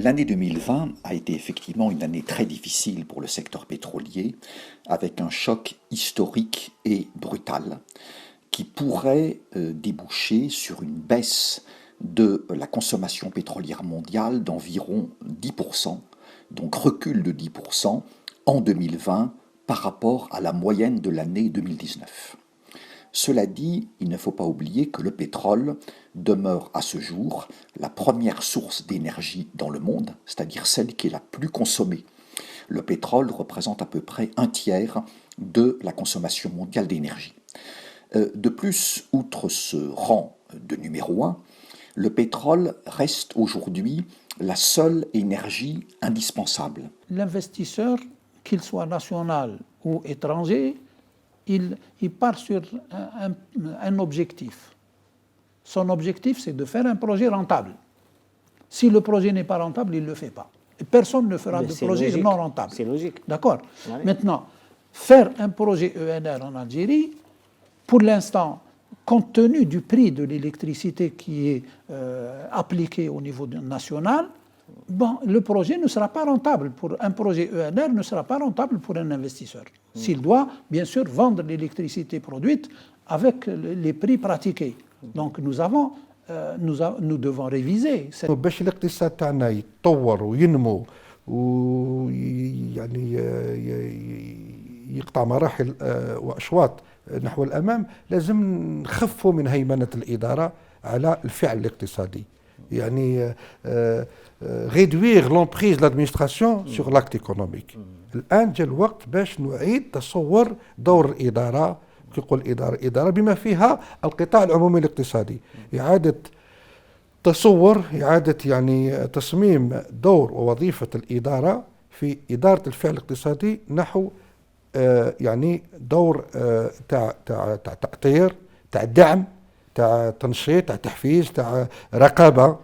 L'année 2020 a été effectivement une année très difficile pour le secteur pétrolier, avec un choc historique et brutal qui pourrait déboucher sur une baisse de la consommation pétrolière mondiale d'environ 10%, donc recul de 10% en 2020 par rapport à la moyenne de l'année 2019. Cela dit, il ne faut pas oublier que le pétrole demeure à ce jour la première source d'énergie dans le monde, c'est-à-dire celle qui est la plus consommée. Le pétrole représente à peu près un tiers de la consommation mondiale d'énergie. De plus, outre ce rang de numéro 1, le pétrole reste aujourd'hui la seule énergie indispensable. L'investisseur, qu'il soit national ou étranger, il part sur un objectif. Son objectif, c'est de faire un projet rentable. Si le projet n'est pas rentable, il ne le fait pas. Et personne ne fera de projet logique. non rentable. C'est logique. D'accord. Ouais. Maintenant, faire un projet ENR en Algérie, pour l'instant, compte tenu du prix de l'électricité qui est appliqué au niveau national, le projet ne sera pas rentable. Un projet ENR ne sera pas rentable pour un investisseur. S'il doit, bien sûr, vendre l'électricité produite avec les prix pratiqués. Donc nous devons réviser. باش الاقتصاد تاعنا يتطور وينمو ويعني يقطع مراحل واشواط نحو الامام، لازم نخفوا من هيمنه الاداره على الفعل الاقتصادي. يعني réduire l'emprise de l'administration sur l'acte économique. الآن جاء الوقت باش نعيد تصور دور الإدارة، يقول إدارة بما فيها القطاع العمومي الاقتصادي، إعادة تصور، إعادة يعني تصميم دور ووظيفة الإدارة في إدارة الفعل الاقتصادي نحو يعني دور تاع تأطير، تاع دعم، تاع تنشيط، تاع تحفيز، تاع رقابة.